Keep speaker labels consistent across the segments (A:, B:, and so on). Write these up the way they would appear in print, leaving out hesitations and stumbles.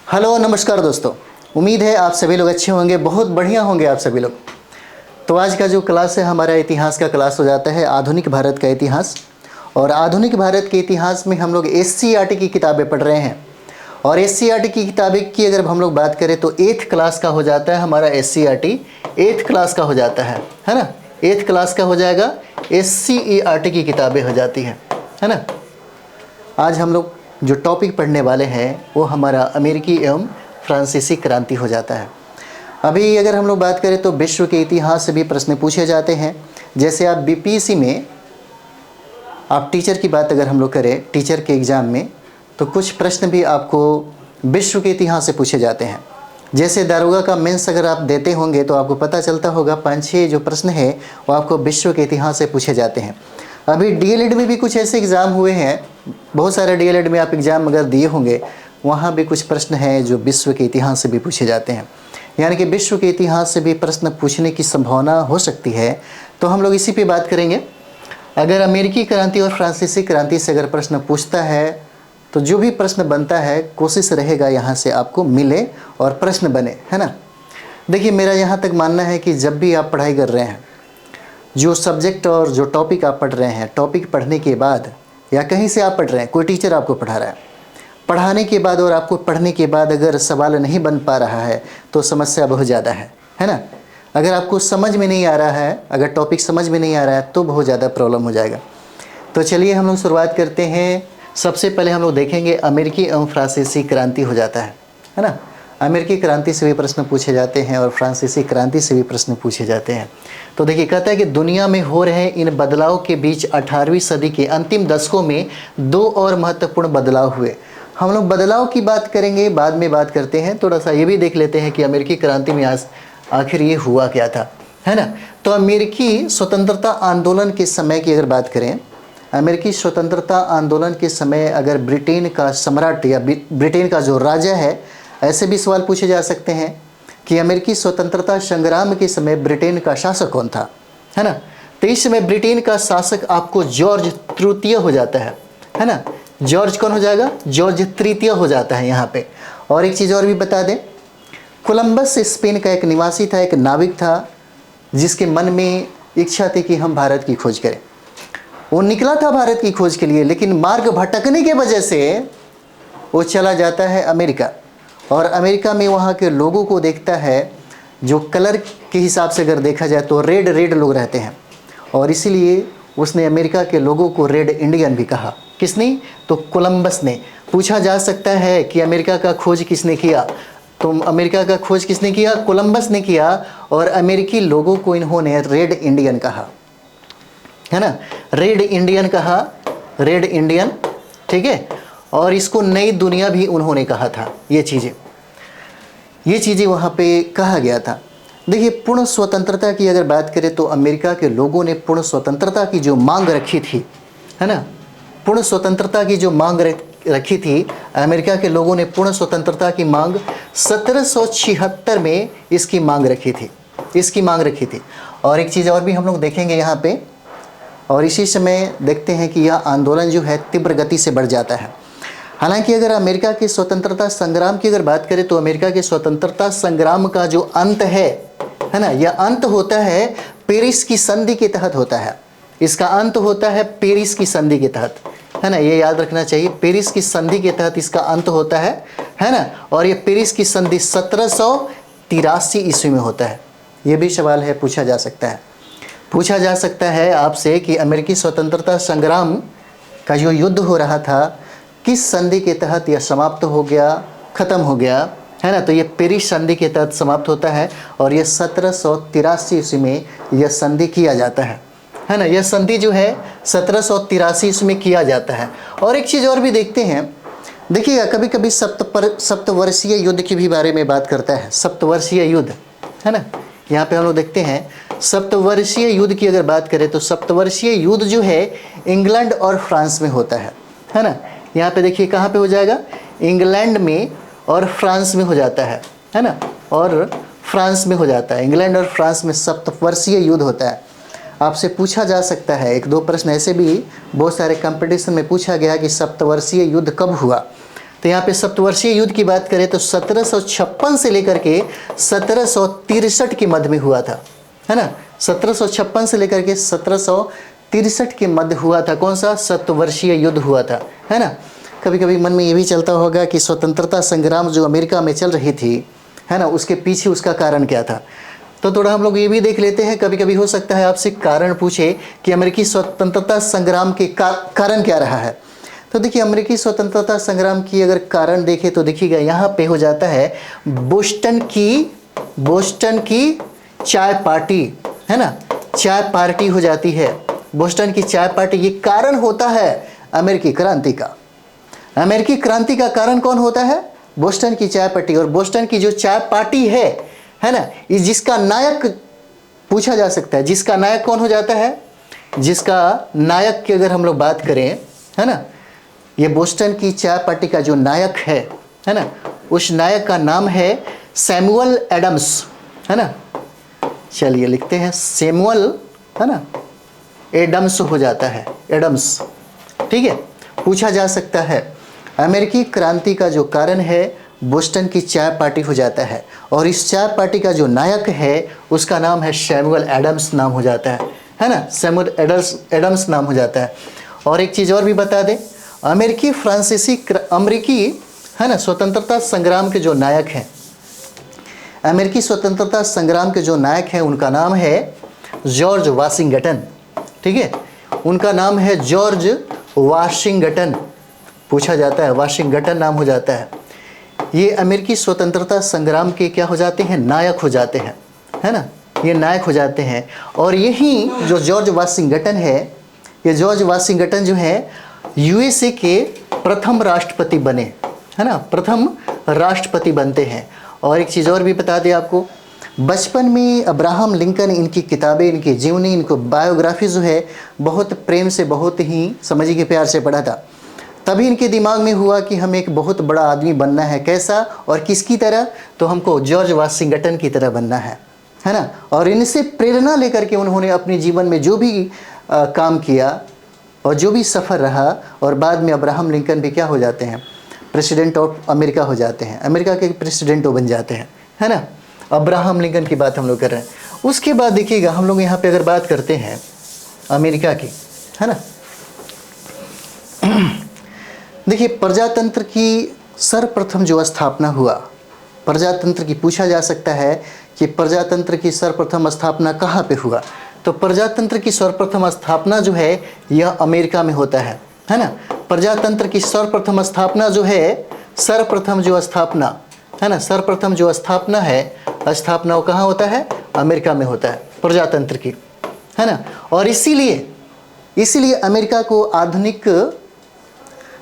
A: Hello नमस्कार दोस्तों। उम्मीद है आप सभी लोग अच्छे होंगे, बहुत बढ़िया होंगे आप सभी लोग। तो आज का जो क्लास है हमारा इतिहास का क्लास हो जाता है, आधुनिक भारत का इतिहास। और आधुनिक भारत के इतिहास में हम लोग एससीईआरटी की किताबें पढ़ रहे हैं। और एससीईआरटी की किताबें की अगर हम लोग बात करें तो 8th क्लास का हो जाता है हमारा एससीईआरटी, 8th क्लास का हो जाता है ना। 8th क्लास का हो जाएगा, एससीईआरटी की किताबें हो जाती है ना। आज हम लोग जो टॉपिक पढ़ने वाले हैं वो हमारा अमेरिकी एवं फ्रांसीसी क्रांति हो जाता है। अभी अगर हम लोग बात करें तो विश्व के इतिहास से भी प्रश्न पूछे जाते हैं। जैसे आप बीपीएससी में आप टीचर की बात अगर हम लोग करें, टीचर के एग्ज़ाम में तो कुछ प्रश्न भी आपको विश्व के इतिहास से पूछे जाते हैं। जैसे दारोगा का मेंस अगर आप देते होंगे तो आपको पता चलता होगा 5-6 जो प्रश्न है वो आपको विश्व के इतिहास से पूछे जाते हैं। अभी डीएलएड में भी कुछ ऐसे एग्ज़ाम हुए हैं, बहुत सारे डीएलएड में आप एग्ज़ाम अगर दिए होंगे, वहाँ भी कुछ प्रश्न हैं जो विश्व के इतिहास से भी पूछे जाते हैं। यानी कि विश्व के इतिहास से भी प्रश्न पूछने की संभावना हो सकती है। तो हम लोग इसी पे बात करेंगे। अगर अमेरिकी क्रांति और फ्रांसीसी क्रांति से अगर प्रश्न पूछता है तो जो भी प्रश्न बनता है कोशिश रहेगा यहाँ से आपको मिले और प्रश्न बने, है ना। देखिए, मेरा यहाँ तक मानना है कि जब भी आप पढ़ाई कर रहे हैं, जो सब्जेक्ट और जो टॉपिक आप पढ़ रहे हैं, टॉपिक पढ़ने के बाद या कहीं से आप पढ़ रहे हैं, कोई टीचर आपको पढ़ा रहा है, पढ़ाने के बाद और आपको पढ़ने के बाद अगर सवाल नहीं बन पा रहा है तो समस्या बहुत ज़्यादा है ना। अगर आपको समझ में नहीं आ रहा है, अगर टॉपिक समझ में नहीं आ रहा है तो बहुत ज़्यादा प्रॉब्लम हो जाएगा। तो चलिए हम लोग शुरुआत करते हैं। सबसे पहले हम लोग देखेंगे अमेरिकी एवं फ्रांसीसी क्रांति हो जाता है ना। अमेरिकी क्रांति से भी प्रश्न पूछे जाते हैं और फ्रांसीसी क्रांति से भी प्रश्न पूछे जाते हैं। तो देखिए, कहता है कि दुनिया में हो रहे इन बदलाव के बीच 18वीं सदी के अंतिम दशकों में 2 और महत्वपूर्ण बदलाव हुए। हम लोग बदलाव की बात करेंगे, बाद में बात करते हैं। थोड़ा सा ये भी देख लेते हैं कि अमेरिकी क्रांति में आखिर ये हुआ क्या था, है ना। तो अमेरिकी स्वतंत्रता आंदोलन के समय की अगर बात करें, अमेरिकी स्वतंत्रता आंदोलन के समय अगर ब्रिटेन का सम्राट या ब्रिटेन का जो राजा है, ऐसे भी सवाल पूछे जा सकते हैं कि अमेरिकी स्वतंत्रता संग्राम के समय ब्रिटेन का शासक कौन था, है ना। तो इस समय ब्रिटेन का शासक आपको जॉर्ज तृतीय हो जाता है ना। जॉर्ज कौन हो जाएगा? जॉर्ज तृतीय हो जाता है यहाँ पे। और एक चीज़ और भी बता दें, कोलंबस स्पेन का एक निवासी था, एक नाविक था जिसके मन में इच्छा थी कि हम भारत की खोज करें। वो निकला था भारत की खोज के लिए, लेकिन मार्ग भटकने के वजह से वो चला जाता है अमेरिका। और अमेरिका में वहाँ के लोगों को देखता है, जो कलर के हिसाब से अगर देखा जाए तो रेड लोग रहते हैं, और इसीलिए उसने अमेरिका के लोगों को रेड इंडियन भी कहा। किसने? तो कोलंबस ने। पूछा जा सकता है कि अमेरिका का खोज किसने किया, तो अमेरिका का खोज किसने किया? कोलंबस ने किया। और अमेरिकी लोगों को इन्होंने रेड इंडियन कहा, है ना। रेड इंडियन कहा, रेड इंडियन, ठीक है। और इसको नई दुनिया भी उन्होंने कहा था। ये चीज़ें वहाँ पे कहा गया था। देखिए, पूर्ण स्वतंत्रता की अगर बात करें तो अमेरिका के लोगों ने पूर्ण स्वतंत्रता की जो मांग रखी थी, है ना, पूर्ण स्वतंत्रता की जो मांग रखी थी, अमेरिका के लोगों ने पूर्ण स्वतंत्रता की मांग 1776 में इसकी मांग रखी थी। और एक चीज़ और भी हम लोग देखेंगे यहाँ पे, और इसी समय देखते हैं कि यह आंदोलन जो है तीव्र गति से बढ़ जाता है। हालांकि अगर अमेरिका के स्वतंत्रता संग्राम की अगर बात करें तो अमेरिका के स्वतंत्रता संग्राम का जो अंत है ना, यह अंत होता है पेरिस की संधि के तहत होता है। इसका अंत होता है पेरिस की संधि के तहत, है ना। ये याद रखना चाहिए, पेरिस की संधि के तहत इसका अंत होता है ना। और ये पेरिस की संधि 1783 ईस्वी में होता है। ये भी सवाल है, पूछा जा सकता है आपसे कि अमेरिकी स्वतंत्रता संग्राम का जो युद्ध हो रहा था, किस संधि के तहत यह समाप्त हो गया, ख़त्म हो गया, है ना। तो ये पेरिस संधि के तहत समाप्त होता है, और यह 1783 ईस्वी में यह संधि किया जाता है ना। यह संधि जो है 1783 ईस्वी में किया जाता है। और एक चीज़ और भी देखते हैं, देखिएगा, कभी कभी सप्तवर्षीय युद्ध के भी बारे में बात करता है। सप्तवर्षीय युद्ध, है ना। यहाँ पे हम लोग देखते हैं सप्तवर्षीय युद्ध की अगर बात करें तो सप्तवर्षीय युद्ध जो है इंग्लैंड और फ्रांस में होता है ना। यहाँ पे देखिए कहाँ पे हो जाएगा? इंग्लैंड में और फ्रांस में हो जाता है ना। और फ्रांस में हो जाता है, इंग्लैंड और फ्रांस में सप्तवर्षीय युद्ध होता है। आपसे पूछा जा सकता है, 1-2 प्रश्न ऐसे भी बहुत सारे कंपटीशन में पूछा गया कि सप्तवर्षीय युद्ध कब हुआ। तो यहाँ पे सप्तवर्षीय युद्ध की बात करें तो 1756 से लेकर के 1763 के मध्य में हुआ था, है ना। 1756 से लेकर के 1763 के मध्य हुआ था। कौन सा? सप्तवर्षीय युद्ध हुआ था, है ना। कभी कभी मन में ये भी चलता होगा कि स्वतंत्रता संग्राम जो अमेरिका में चल रही थी, है ना, उसके पीछे उसका कारण क्या था। तो थोड़ा हम लोग ये भी देख लेते हैं। कभी कभी हो सकता है आपसे कारण पूछे कि अमेरिकी स्वतंत्रता संग्राम के कारण क्या रहा है। तो देखिए, अमेरिकी स्वतंत्रता संग्राम की अगर कारण देखें तो देखिएगा यहाँ पे हो जाता है बोस्टन की चाय पार्टी, है ना। चाय पार्टी हो जाती है, बोस्टन की चाय पार्टी। ये कारण होता है अमेरिकी क्रांति का। अमेरिकी क्रांति का कारण कौन होता है? बोस्टन की चाय पार्टी। और बोस्टन की जो चाय पार्टी है ना, ये जिसका नायक पूछा जा सकता है, जिसका नायक कौन हो जाता है? जिसका नायक की अगर हम लोग बात करें, है ना, ये बोस्टन की चाय पार्टी का जो नायक है ना, उस नायक का नाम है सैमुअल एडम्स, है ना। चलिए लिखते हैं सैमुअल, है ना, एडम्स हो जाता है, एडम्स, ठीक है। पूछा जा सकता है अमेरिकी क्रांति का जो कारण है बोस्टन की चाय पार्टी हो जाता है, और इस चाय पार्टी का जो नायक है उसका नाम है सैमुअल एडम्स नाम हो जाता है ना, सैमुअल एडम्स नाम हो जाता है। और एक चीज़ और भी बता दें, अमेरिकी है ना स्वतंत्रता संग्राम के जो नायक हैं, अमेरिकी स्वतंत्रता संग्राम के जो नायक हैं उनका नाम है जॉर्ज वाशिंगटन, ठीक है। उनका नाम है जॉर्ज वाशिंगटन, पूछा जाता है वाशिंगटन नाम हो जाता है। ये अमेरिकी स्वतंत्रता संग्राम के क्या हो जाते हैं? नायक हो जाते हैं, है ना, ये नायक हो जाते हैं। और यही जो जॉर्ज वाशिंगटन है, ये जॉर्ज वाशिंगटन जो है यूएसए के प्रथम राष्ट्रपति बने, है ना, प्रथम राष्ट्रपति बनते हैं। और एक चीज़ और भी बता दें आपको, बचपन में अब्राहम लिंकन, इनकी किताबें, इनकी जीवनी, इनको बायोग्राफी जो है बहुत प्रेम से, बहुत ही समझिए कि प्यार से पढ़ा था। तभी इनके दिमाग में हुआ कि हमें एक बहुत बड़ा आदमी बनना है। कैसा और किसकी तरह? तो हमको जॉर्ज वाशिंगटन की तरह बनना है ना। और इनसे प्रेरणा लेकर के उन्होंने अपने जीवन में जो भी काम किया और जो भी सफ़र रहा, और बाद में अब्राहम लिंकन भी क्या हो जाते हैं? प्रेसिडेंट ऑफ अमेरिका हो जाते हैं, अमेरिका के प्रेसिडेंट बन जाते हैं, है ना। अब्राहम लिंकन की बात हम लोग कर रहे हैं। उसके बाद देखिएगा हम लोग यहाँ पे अगर बात करते हैं अमेरिका की, है ना, देखिए प्रजातंत्र की सर्वप्रथम जो स्थापना हुआ, प्रजातंत्र की पूछा जा सकता है कि प्रजातंत्र की सर्वप्रथम स्थापना कहाँ पे हुआ। तो प्रजातंत्र की सर्वप्रथम स्थापना जो है यह अमेरिका में होता है ना। प्रजातंत्र की सर्वप्रथम स्थापना जो है, सर्वप्रथम जो स्थापना है ना, सर्वप्रथम जो स्थापना है, स्थापना वो कहाँ होता है? अमेरिका में होता है प्रजातंत्र की, है ना। और इसीलिए अमेरिका को आधुनिक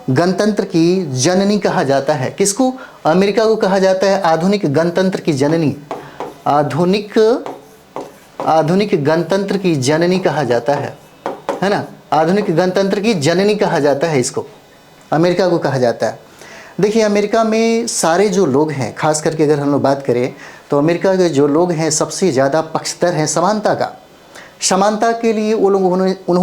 A: गणतंत्र की जननी कहा जाता है। किसको? अमेरिका को कहा जाता है आधुनिक गणतंत्र की जननी, आधुनिक गणतंत्र की जननी कहा जाता है ना। आधुनिक गणतंत्र की जननी कहा जाता है इसको, अमेरिका को कहा जाता है। देखिए अमेरिका में सारे जो लोग हैं, खास करके अगर हम लोग बात करें तो अमेरिका के जो लोग हैं सबसे ज़्यादा पक्षधर हैं समानता का। समानता के लिए उन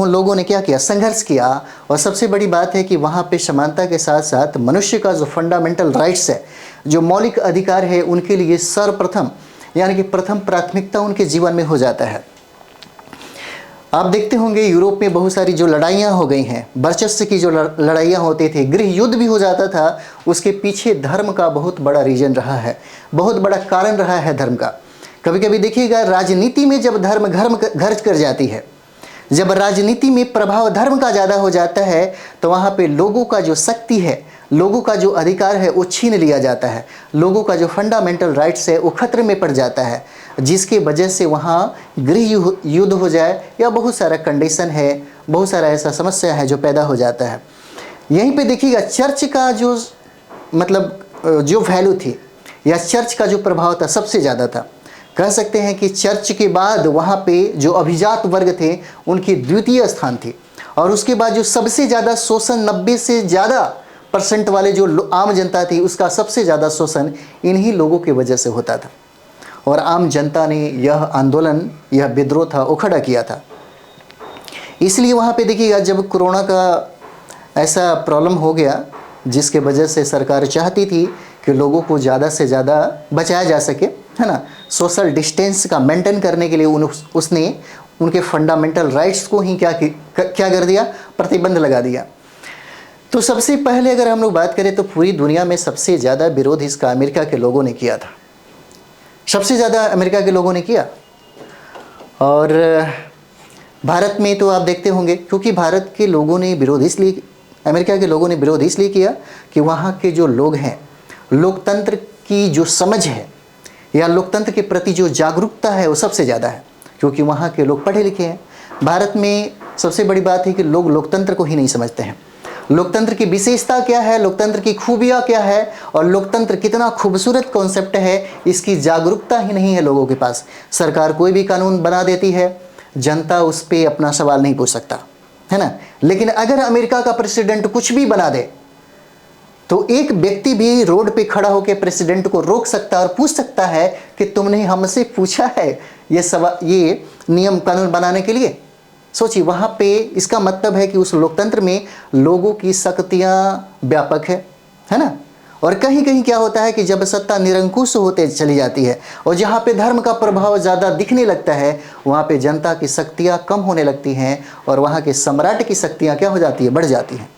A: लोगों ने क्या किया? संघर्ष किया। और सबसे बड़ी बात है कि वहाँ पे समानता के साथ साथ मनुष्य का जो फंडामेंटल राइट्स है, जो मौलिक अधिकार है, उनके लिए सर्वप्रथम यानी कि प्रथम प्राथमिकता उनके जीवन में हो जाता है। आप देखते होंगे यूरोप में बहुत सारी जो लड़ाइयाँ हो गई हैं, वर्चस्व की जो लड़ाइयाँ होती थी, गृह युद्ध भी हो जाता था, उसके पीछे धर्म का बहुत बड़ा रीजन रहा है, बहुत बड़ा कारण रहा है धर्म का। कभी कभी देखिएगा राजनीति में जब धर्म घर कर जाती है, जब राजनीति में प्रभाव धर्म का ज़्यादा हो जाता है, तो वहाँ पे लोगों का जो शक्ति है, लोगों का जो अधिकार है वो छीन लिया जाता है, लोगों का जो फंडामेंटल राइट्स है वो खतरे में पड़ जाता है, जिसके वजह से वहाँ गृह युद्ध हो जाए या बहुत सारा कंडीशन है, बहुत सारा ऐसा समस्या है जो पैदा हो जाता है। यहीं पे देखिएगा चर्च का जो मतलब जो वैल्यू थी या चर्च का जो प्रभाव था सबसे ज़्यादा था। कह सकते हैं कि चर्च के बाद वहाँ पे जो अभिजात वर्ग थे उनकी द्वितीय स्थान थी, और उसके बाद जो सबसे ज़्यादा शोषण 90 से ज़्यादा % वाले जो आम जनता थी उसका सबसे ज़्यादा शोषण इन्हीं लोगों की वजह से होता था। और आम जनता ने यह आंदोलन, यह विद्रोह था वो खड़ा किया था। इसलिए वहाँ पे देखिएगा जब कोरोना का ऐसा प्रॉब्लम हो गया जिसके वजह से सरकार चाहती थी कि लोगों को ज़्यादा से ज़्यादा बचाया जा सके, है ना। सोशल डिस्टेंस का मेंटेन करने के लिए उसने उनके फंडामेंटल राइट्स को ही क्या कर दिया, प्रतिबंध लगा दिया। तो सबसे पहले अगर हम लोग बात करें तो पूरी दुनिया में सबसे ज़्यादा विरोध इसका अमेरिका के लोगों ने किया था, सबसे ज़्यादा अमेरिका के लोगों ने किया। और भारत में तो आप देखते होंगे, क्योंकि भारत के लोगों ने विरोध इसलिए, अमेरिका के लोगों ने विरोध इसलिए किया कि वहाँ के जो लोग हैं, लोकतंत्र की जो समझ है या लोकतंत्र के प्रति जो जागरूकता है वो सबसे ज़्यादा है, क्योंकि वहाँ के लोग पढ़े लिखे हैं। भारत में सबसे बड़ी बात है कि लोग लोकतंत्र को ही नहीं समझते हैं। लोकतंत्र की विशेषता क्या है, लोकतंत्र की खूबियाँ क्या है और लोकतंत्र कितना खूबसूरत कॉन्सेप्ट है, इसकी जागरूकता ही नहीं है लोगों के पास। सरकार कोई भी कानून बना देती है, जनता उस पर अपना सवाल नहीं पूछ सकता, है ना। लेकिन अगर अमेरिका का प्रेसिडेंट कुछ भी बना दे तो एक व्यक्ति भी रोड पे खड़ा होकर प्रेसिडेंट को रोक सकता है और पूछ सकता है कि तुमने हमसे पूछा है ये नियम कानून बनाने के लिए। सोचिए, वहाँ पे इसका मतलब है कि उस लोकतंत्र में लोगों की शक्तियाँ व्यापक है ना। और कहीं कहीं क्या होता है कि जब सत्ता निरंकुश होते चली जाती है और जहाँ पे धर्म का प्रभाव ज़्यादा दिखने लगता है, वहाँ पे जनता की शक्तियाँ कम होने लगती हैं और वहाँ के सम्राट की शक्तियाँ क्या हो जाती है, बढ़ जाती हैं।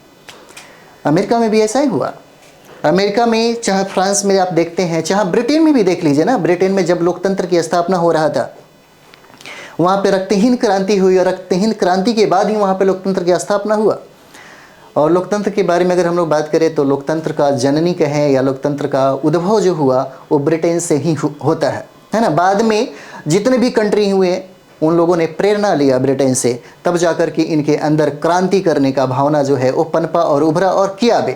A: अमेरिका में भी ऐसा ही हुआ। अमेरिका में, चाहे फ्रांस में आप देखते हैं, चाहे ब्रिटेन में भी देख लीजिए ना। ब्रिटेन में जब लोकतंत्र की स्थापना हो रहा था, वहाँ पे रक्तहीन क्रांति हुई और रक्तहीन क्रांति के बाद ही वहाँ पे लोकतंत्र की स्थापना हुआ। और लोकतंत्र के बारे में अगर हम लोग बात करें तो लोकतंत्र का जननी कहें या लोकतंत्र का उद्भव जो हुआ वो ब्रिटेन से ही होता है ना। बाद में जितने भी कंट्री हुए उन लोगों ने प्रेरणा लिया ब्रिटेन से, तब जाकर के इनके अंदर क्रांति करने का भावना जो है वो पनपा और उभरा और किया भी।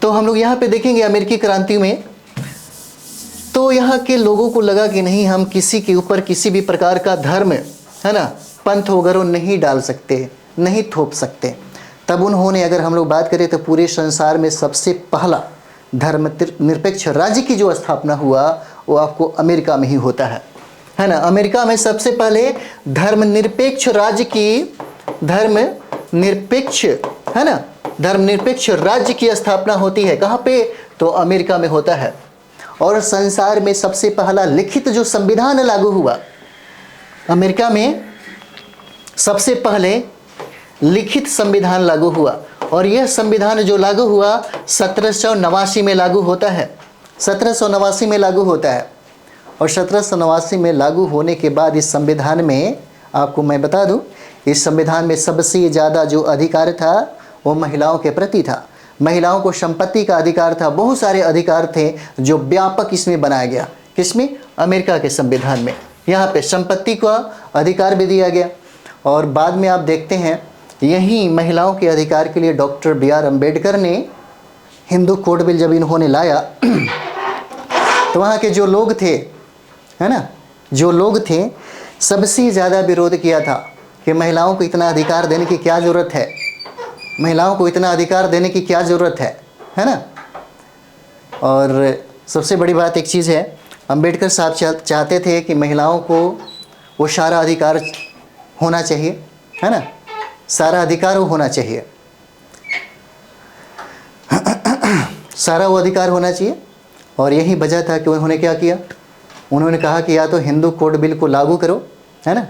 A: तो हम लोग यहाँ पे देखेंगे अमेरिकी क्रांति में, तो यहाँ के लोगों को लगा कि नहीं, हम किसी के ऊपर किसी भी प्रकार का धर्म, है ना, पंथ वगैरह नहीं डाल सकते, नहीं थोप सकते। तब उन्होंने, अगर हम लोग बात करें तो पूरे संसार में सबसे पहला धर्मनिरपेक्ष राज्य की जो स्थापना हुआ वो आपको अमेरिका में ही होता है ना। अमेरिका में सबसे पहले धर्मनिरपेक्ष राज्य की, धर्मनिरपेक्ष, है ना, धर्मनिरपेक्ष राज्य की स्थापना होती है। कहाँ पे? तो अमेरिका में होता है। और संसार में सबसे पहला लिखित जो संविधान लागू हुआ, अमेरिका में सबसे पहले लिखित संविधान लागू हुआ। और यह संविधान जो लागू हुआ 1789 में लागू होता है, 1789 में लागू होता है। और 1789 में लागू होने के बाद इस संविधान में, आपको मैं बता दूं, इस संविधान में सबसे ज़्यादा जो अधिकार था वो महिलाओं के प्रति था। महिलाओं को संपत्ति का अधिकार था, बहुत सारे अधिकार थे जो व्यापक इसमें बनाया गया। किसमें? अमेरिका के संविधान में। यहाँ पे संपत्ति का अधिकार भी दिया गया। और बाद में आप देखते हैं यही महिलाओं के अधिकार के लिए डॉक्टर बी.आर. अम्बेडकर ने हिंदू कोड बिल जब इन्होंने लाया तो वहाँ के जो लोग थे, है ना, जो लोग थे, सबसे ज़्यादा विरोध किया था कि महिलाओं को इतना अधिकार देने की क्या ज़रूरत है, महिलाओं को इतना अधिकार देने की क्या ज़रूरत है ना। और सबसे बड़ी बात एक चीज़ है, अम्बेडकर साहब चाहते थे कि महिलाओं को वो सारा अधिकार होना चाहिए, है ना, सारा अधिकार वो होना चाहिए, सारा वो अधिकार होना चाहिए। और यही वजह था कि उन्होंने क्या किया, उन्होंने कहा कि या तो हिंदू कोड बिल को लागू करो, है ना,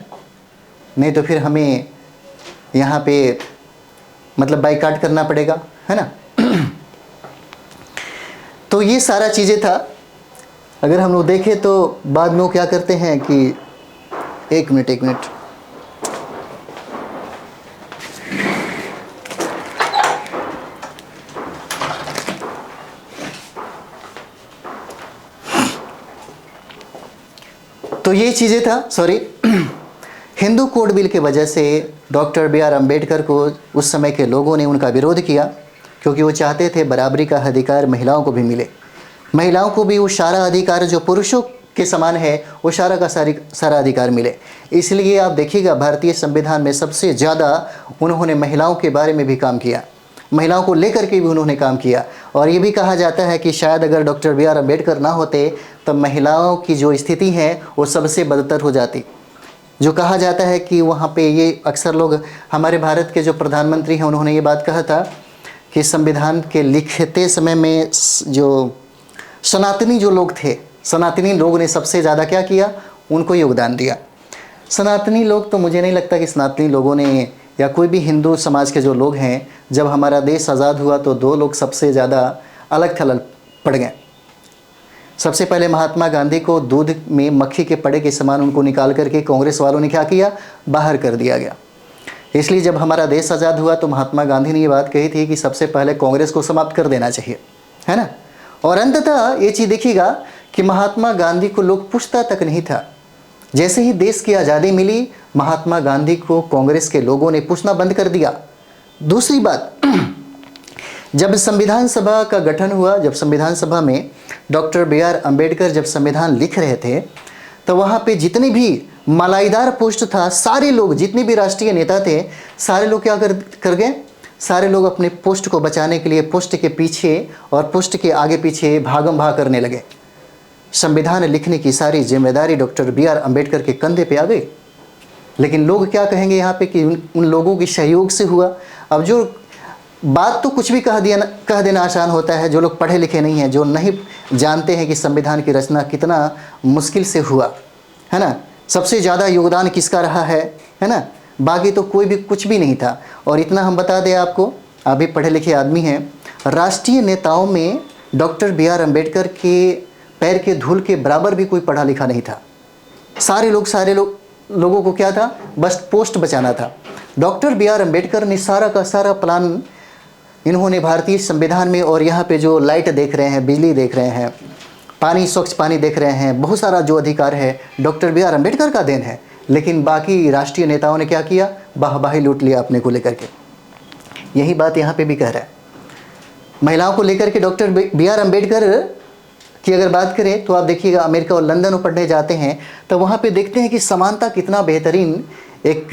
A: नहीं तो फिर हमें यहाँ पे मतलब बाइकाट करना पड़ेगा, है ना। तो ये सारा चीज़ें था। अगर हम लोग देखें तो बाद में वो क्या करते हैं कि एक मिनट तो ये चीज़ें था, सॉरी, हिंदू कोड बिल के वजह से डॉक्टर बी.आर. अम्बेडकर को उस समय के लोगों ने उनका विरोध किया, क्योंकि वो चाहते थे बराबरी का अधिकार महिलाओं को भी मिले, महिलाओं को भी वो सारा अधिकार जो पुरुषों के समान है वो सारा का सारा अधिकार मिले। इसलिए आप देखिएगा भारतीय संविधान में सबसे ज़्यादा उन्होंने महिलाओं के बारे में भी काम किया, महिलाओं को लेकर के भी उन्होंने काम किया। और ये भी कहा जाता है कि शायद अगर डॉक्टर बी.आर. अम्बेडकर ना होते तो महिलाओं की जो स्थिति है वो सबसे बदतर हो जाती। जो कहा जाता है कि वहाँ पे ये अक्सर लोग, हमारे भारत के जो प्रधानमंत्री हैं उन्होंने ये बात कहा था कि संविधान के लिखते समय में जो सनातनी जो लोग थे, सनातनी लोगों ने सबसे ज़्यादा क्या किया, उनको योगदान दिया। सनातनी लोग तो मुझे नहीं लगता कि सनातनी लोगों ने या कोई भी हिंदू समाज के जो लोग हैं, जब हमारा देश आज़ाद हुआ तो दो लोग सबसे ज़्यादा अलग थलग पड़ गए। सबसे पहले महात्मा गांधी को दूध में मक्खी के पड़े के समान उनको निकाल करके कांग्रेस वालों ने क्या किया, बाहर कर दिया गया। इसलिए जब हमारा देश आज़ाद हुआ तो महात्मा गांधी ने ये बात कही थी कि सबसे पहले कांग्रेस को समाप्त कर देना चाहिए, है ना। और अंततः ये चीज़ देखिएगा कि महात्मा गांधी को लोग पूछता तक नहीं था। जैसे ही देश की आज़ादी मिली, महात्मा गांधी को कांग्रेस के लोगों ने पूछना बंद कर दिया। दूसरी बात, जब संविधान सभा का गठन हुआ, जब संविधान सभा में डॉक्टर बी.आर. अम्बेडकर जब संविधान लिख रहे थे, तो वहाँ पे जितने भी मालाईदार पोस्ट था, सारे लोग, जितने भी राष्ट्रीय नेता थे, सारे लोग क्या कर गए, सारे लोग अपने पोस्ट को बचाने के लिए पोस्ट के पीछे और पोस्ट के आगे पीछे भागम भाग करने लगे। संविधान लिखने की सारी जिम्मेदारी डॉक्टर बी.आर. अम्बेडकर के कंधे पे आ गई। लेकिन लोग क्या कहेंगे यहाँ पे कि उन लोगों के सहयोग से हुआ। अब जो बात तो कुछ भी कह देना आसान होता है। जो लोग पढ़े लिखे नहीं हैं, जो नहीं जानते हैं कि संविधान की रचना कितना मुश्किल से हुआ, है ना, सबसे ज़्यादा योगदान किसका रहा है ना, बाकी तो कोई भी कुछ भी नहीं था। और इतना हम बता दें आपको, आप भी पढ़े लिखे आदमी हैं, राष्ट्रीय नेताओं में डॉक्टर बी.आर. अम्बेडकर के पैर के धूल के बराबर भी कोई पढ़ा लिखा नहीं था। सारे लोगों को क्या था, बस पोस्ट बचाना था। Doctor B R. अम्बेडकर ने सारा का सारा प्लान इन्होंने भारतीय संविधान में, और यहाँ पे जो लाइट देख रहे हैं, बिजली देख रहे हैं, पानी, स्वच्छ पानी देख रहे हैं, बहुत सारा जो अधिकार है डॉक्टर बी.आर. अम्बेडकर का देन है। लेकिन बाकी राष्ट्रीय नेताओं ने क्या किया, वाहवाही लूट लिया अपने को लेकर के। यही बात यहाँ पे भी कह रहा है। महिलाओं को लेकर के डॉक्टर बी.आर. अम्बेडकर की अगर बात करें तो आप देखिएगा, अमेरिका और लंदन पढ़ने जाते हैं तो वहाँ पे देखते हैं कि समानता कितना बेहतरीन एक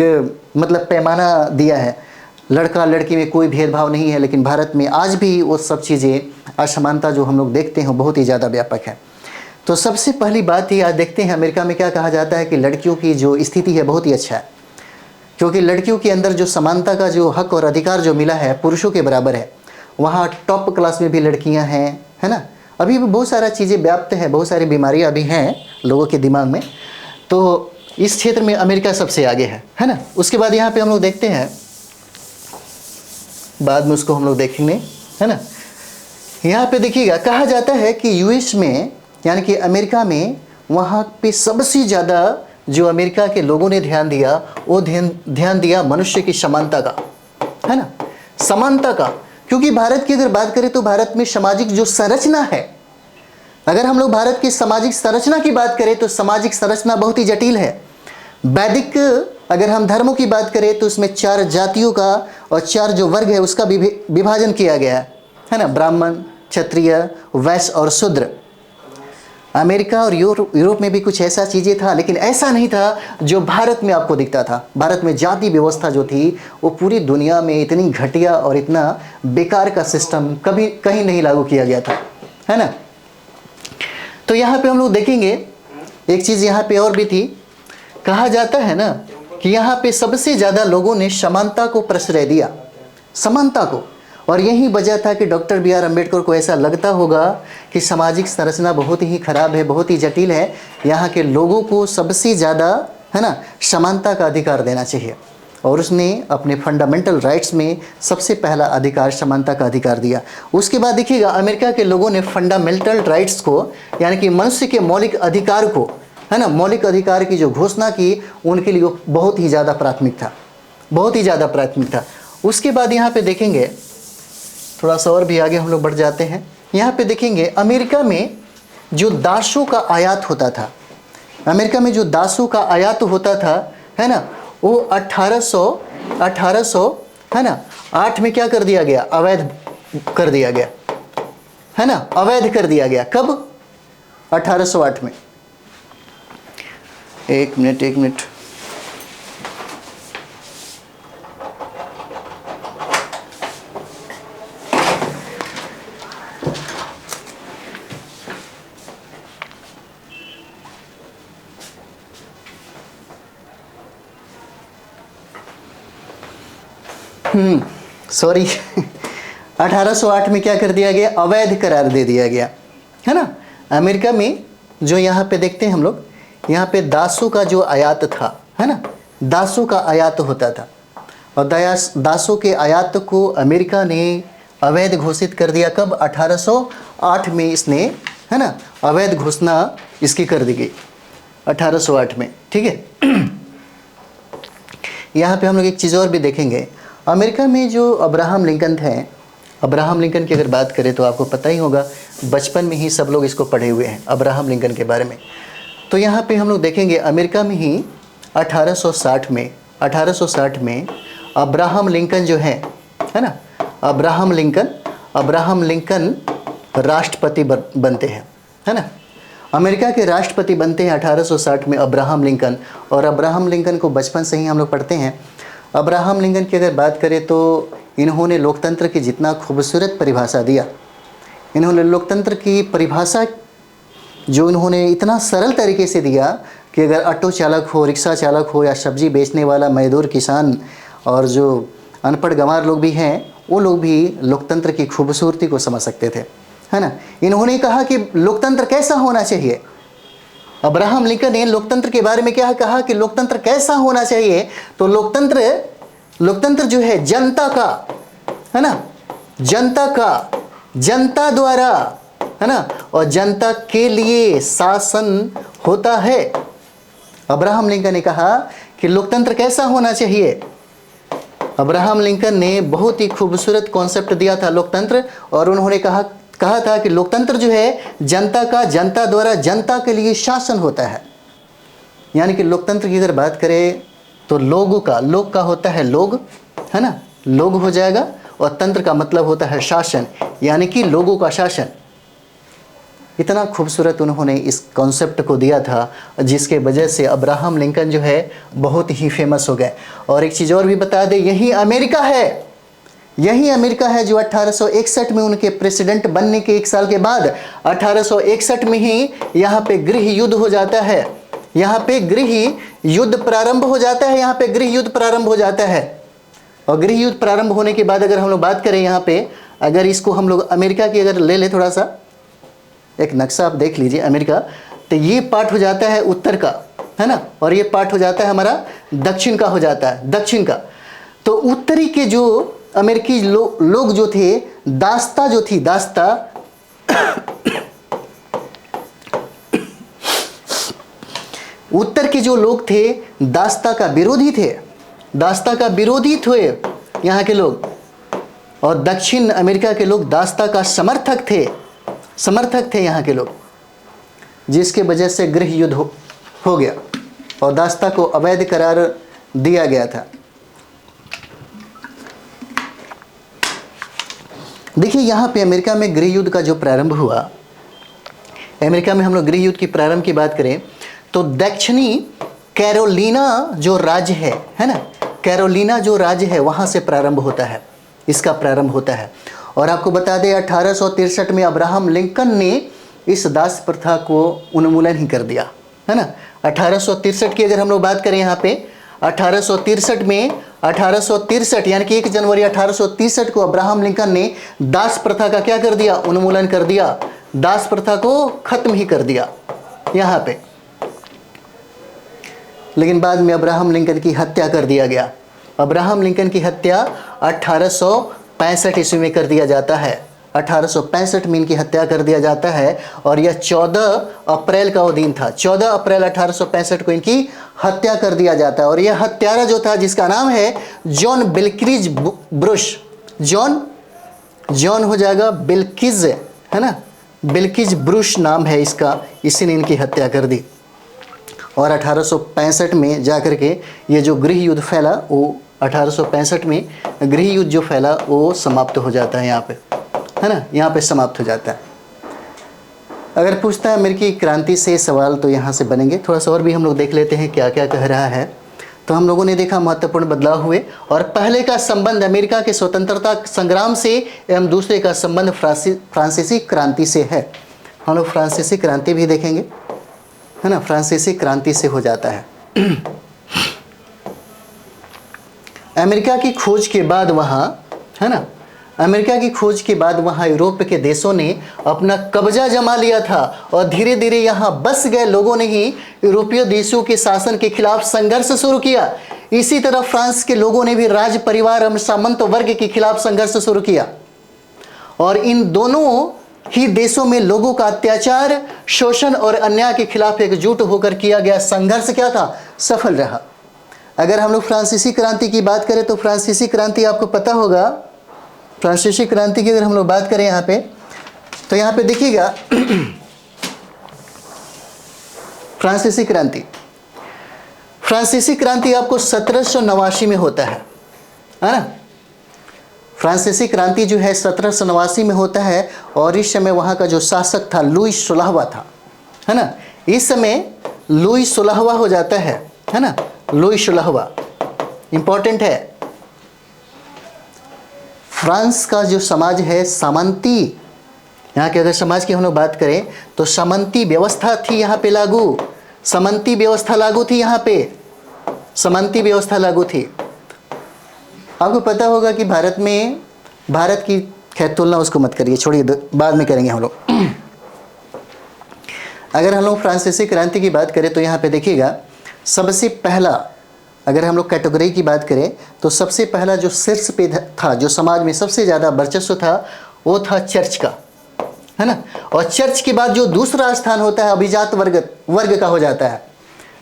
A: मतलब पैमाना दिया है। लड़का लड़की में कोई भेदभाव नहीं है। लेकिन भारत में आज भी वो सब चीज़ें, असमानता जो हम लोग देखते हैं बहुत ही ज़्यादा व्यापक है। तो सबसे पहली बात ही आज देखते हैं, अमेरिका में क्या कहा जाता है कि लड़कियों की जो स्थिति है बहुत ही अच्छा है, क्योंकि लड़कियों के अंदर जो समानता का जो हक और अधिकार जो मिला है पुरुषों के बराबर है। वहाँ टॉप क्लास में भी लड़कियाँ हैं, है ना। अभी भी बहुत सारा चीज़ें व्याप्त है, बहुत सारी बीमारियाँ अभी हैं लोगों के दिमाग में। तो इस क्षेत्र में अमेरिका सबसे आगे है ना। उसके बाद यहाँ पे हम लोग देखते हैं, बाद में उसको हम लोग देखेंगे, है ना। यहाँ पे देखिएगा, कहा जाता है कि यूएस में यानी कि अमेरिका में, वहाँ पे सबसे ज़्यादा जो अमेरिका के लोगों ने ध्यान दिया, वो ध्यान दिया मनुष्य की समानता का, है ना, समानता का। क्योंकि भारत की अगर बात करें तो भारत में सामाजिक जो संरचना है, अगर हम लोग भारत की सामाजिक संरचना की बात करें तो सामाजिक संरचना बहुत ही जटिल है। वैदिक अगर हम धर्मों की बात करें तो उसमें 4 जातियों का और 4 जो वर्ग है उसका विभाजन किया गया है ना, ब्राह्मण, क्षत्रिय, वैश्य और शूद्र। अमेरिका और यूरोप में भी कुछ ऐसा चीज़ें था, लेकिन ऐसा नहीं था जो भारत में आपको दिखता था। भारत में जाति व्यवस्था जो थी वो पूरी दुनिया में इतनी घटिया और इतना बेकार का सिस्टम कभी कहीं नहीं लागू किया गया था, है ना। तो यहाँ पे हम लोग देखेंगे एक चीज़ यहाँ पे और भी थी। कहा जाता है ना कि यहाँ पे सबसे ज़्यादा लोगों ने समानता को प्रश्रय दिया, समानता को। और यही वजह था कि डॉक्टर बी.आर. अम्बेडकर को ऐसा लगता होगा कि सामाजिक संरचना बहुत ही खराब है, बहुत ही जटिल है, यहाँ के लोगों को सबसे ज़्यादा, है ना, समानता का अधिकार देना चाहिए। और उसने अपने फंडामेंटल राइट्स में सबसे पहला अधिकार समानता का अधिकार दिया। उसके बाद देखिएगा, अमेरिका के लोगों ने फंडामेंटल राइट्स को, यानी कि मनुष्य के मौलिक अधिकार को, है ना, मौलिक अधिकार की जो घोषणा की, उनके लिए बहुत ही ज़्यादा प्राथमिक था, बहुत ही ज़्यादा प्राथमिक था। उसके बाद यहाँ पे देखेंगे, थोड़ा सा और भी आगे हम लोग बढ़ जाते हैं। यहाँ पे देखेंगे अमेरिका में जो दासों का आयात होता था, अमेरिका में जो दासों का आयात होता था, है ना, वो 1800 है ना 8 में क्या कर दिया गया, अवैध कर दिया गया, है ना, अवैध कर दिया गया। कब? 1808 में। एक मिनट सॉरी 1808 में क्या कर दिया गया, अवैध करार दे दिया गया, है ना। अमेरिका में जो यहाँ पे देखते हैं हम लोग, यहाँ पे दासों का जो आयात था, है ना, दासों का आयात होता था, और दासों के आयात को अमेरिका ने अवैध घोषित कर दिया। कब? 1808 में इसने, है ना, अवैध घोषणा इसकी कर दी गई 1808 में, ठीक है। यहाँ पे हम लोग एक चीज़ और भी देखेंगे, अमेरिका में जो अब्राहम लिंकन थे, अब्राहम लिंकन की अगर बात करें तो आपको पता ही होगा, बचपन में ही सब लोग इसको पढ़े हुए हैं अब्राहम लिंकन के बारे में। तो यहाँ पे हम लोग देखेंगे अमेरिका में ही 1860 में अब्राहम लिंकन जो है ना, अब्राहम लिंकन राष्ट्रपति बनते हैं, है ना। अमेरिका के राष्ट्रपति बनते हैं 1860 में अब्राहम लिंकन। और अब्राहम लिंकन को बचपन से ही हम लोग पढ़ते हैं। अब्राहम लिंकन की अगर बात करें तो इन्होंने लोकतंत्र की जितना खूबसूरत परिभाषा दिया, इन्होंने लोकतंत्र की परिभाषा जो इन्होंने इतना सरल तरीके से दिया कि अगर ऑटो चालक हो, रिक्शा चालक हो, या सब्जी बेचने वाला मजदूर, किसान और जो अनपढ़ गंवार लोग भी हैं, वो लोग भी लोकतंत्र की खूबसूरती को समझ सकते थे, है ना। इन्होंने कहा कि लोकतंत्र कैसा होना चाहिए। अब्राहम लिंकन ने लोकतंत्र के बारे में क्या कहा कि लोकतंत्र कैसा होना चाहिए, तो लोकतंत्र जो है जनता का, है ना, जनता का, जनता द्वारा, है ना, और जनता के लिए शासन होता है। अब्राहम लिंकन ने कहा कि लोकतंत्र कैसा होना चाहिए। अब्राहम लिंकन ने बहुत ही खूबसूरत कॉन्सेप्ट दिया था लोकतंत्र, और उन्होंने कहा था कि लोकतंत्र जो है जनता का, जनता द्वारा, जनता के लिए शासन होता है। यानी कि लोकतंत्र की अगर बात करें तो लोग का होता है लोग, है ना, लोग हो जाएगा, और तंत्र का मतलब होता है शासन, यानी कि लोगों का शासन। इतना खूबसूरत उन्होंने इस कॉन्सेप्ट को दिया था, जिसके वजह से अब्राहम लिंकन जो है बहुत ही फेमस हो गए। और एक चीज़ और भी बता दें, यही अमेरिका है जो 1861 में उनके प्रेसिडेंट बनने के 1 साल के बाद 1861 में ही यहाँ पे गृह युद्ध हो जाता है। यहाँ पे गृह युद्ध प्रारंभ हो जाता है। और गृह युद्ध प्रारंभ होने के बाद अगर हम लोग बात करें यहाँ पे, अगर इसको हम लोग अमेरिका की अगर ले थोड़ा सा एक नक्शा आप देख लीजिए अमेरिका, तो ये पार्ट हो जाता है उत्तर का, है ना, और ये पार्ट हो जाता है हमारा दक्षिण का हो जाता है, दक्षिण का। तो उत्तरी के जो अमेरिकी लोग जो थे, दास्ता उत्तर के जो लोग थे दास्ता का विरोधी थे यहाँ के लोग, और दक्षिण अमेरिका के लोग दास्ता का समर्थक थे यहाँ के लोग, जिसके वजह से गृह युद्ध हो गया और दास्ता को अवैध करार दिया गया था। देखिए यहाँ पे अमेरिका में गृह युद्ध का जो प्रारंभ हुआ, अमेरिका में हम लोग गृह युद्ध की प्रारंभ की बात करें तो दक्षिणी कैरोलिना जो राज्य है ना, कैरोलिना जो राज्य है वहाँ से प्रारंभ होता है, इसका प्रारंभ होता है। और आपको बता दें 1863 में अब्राहम लिंकन ने इस दास प्रथा को उन्मूलन ही कर दिया, है ना। 1863 की अगर हम लोग बात करें यहाँ पे 1863 में 1863 यानी कि 1 जनवरी 1863 को अब्राहम लिंकन ने दास प्रथा का क्या कर दिया, उन्मूलन कर दिया, दास प्रथा को खत्म ही कर दिया यहाँ पे। लेकिन बाद में अब्राहम लिंकन की हत्या कर दिया गया। अब्राहम लिंकन की हत्या 1865 ईस्वी में कर दिया जाता है, 1865 में इनकी हत्या कर दिया जाता है। और यह 14 अप्रैल का वो दिन था, 14 अप्रैल 1865 को इनकी हत्या कर दिया जाता है। और यह हत्यारा जो था जिसका नाम है जॉन बिल्किज ब्रुश, जॉन हो जाएगा बिल्किज, है ना, बिल्किज ब्रुश नाम है इसका, इसी ने इनकी हत्या कर दी। और 1865 में जाकर के ये जो गृह युद्ध फैला वो 1865 में गृह युद्ध जो फैला वो समाप्त हो जाता है यहाँ पे, है ना, यहाँ पे समाप्त हो जाता है। अगर पूछता है अमेरिकी क्रांति से सवाल तो यहाँ से बनेंगे। थोड़ा सा और भी हम लोग देख लेते हैं क्या क्या कह रहा है। तो हम लोगों ने देखा महत्वपूर्ण बदलाव हुए, और पहले का संबंध अमेरिका के स्वतंत्रता संग्राम से एवं दूसरे का संबंध फ्रांसीसी क्रांति से है। हम लोग फ्रांसीसी क्रांति भी देखेंगे, है ना, फ्रांसीसी क्रांति से हो जाता है। अमेरिका की खोज के बाद वहाँ, है ना, अमेरिका की खोज के बाद वहाँ यूरोप के देशों ने अपना कब्जा जमा लिया था और धीरे धीरे यहाँ बस गए लोगों ने ही यूरोपीय देशों के शासन के खिलाफ संघर्ष शुरू किया। इसी तरह फ्रांस के लोगों ने भी राज परिवार और सामंत वर्ग के खिलाफ संघर्ष शुरू किया और इन दोनों ही देशों में लोगों का अत्याचार, शोषण और अन्याय के खिलाफ एकजुट होकर किया गया संघर्ष क्या था, सफल रहा। अगर हम लोग फ्रांसीसी क्रांति की बात करें तो फ्रांसीसी क्रांति आपको पता होगा। फ्रांसीसी क्रांति की अगर हम लोग बात करें यहाँ पे, तो यहाँ पे देखिएगा फ्रांसीसी क्रांति आपको 1789 में होता है ना। फ्रांसीसी क्रांति जो है 1789 में होता है और इस समय वहाँ का जो शासक था लुई 16वां था, है ना। इस समय लुई 16वां हो जाता है ना। लुई 16वां इंपॉर्टेंट है। फ्रांस का जो समाज है सामंती, यहाँ के अगर समाज की हम लोग बात करें तो सामंती व्यवस्था थी यहाँ पे लागू, सामंती व्यवस्था लागू थी यहाँ पे, सामंती व्यवस्था लागू थी। आपको पता होगा कि भारत की खैर तुलना उसको मत करिए, छोड़िए, बाद में करेंगे हम लोग। अगर हम लोग फ्रांसीसी क्रांति की बात करें तो यहाँ पे देखिएगा सबसे पहला, अगर हम लोग कैटेगरी की बात करें तो सबसे पहला जो शीर्ष पे था, जो समाज में सबसे ज़्यादा वर्चस्व था, वो था चर्च का, है ना। और चर्च के बाद जो दूसरा स्थान होता है अभिजात वर्ग का हो जाता है,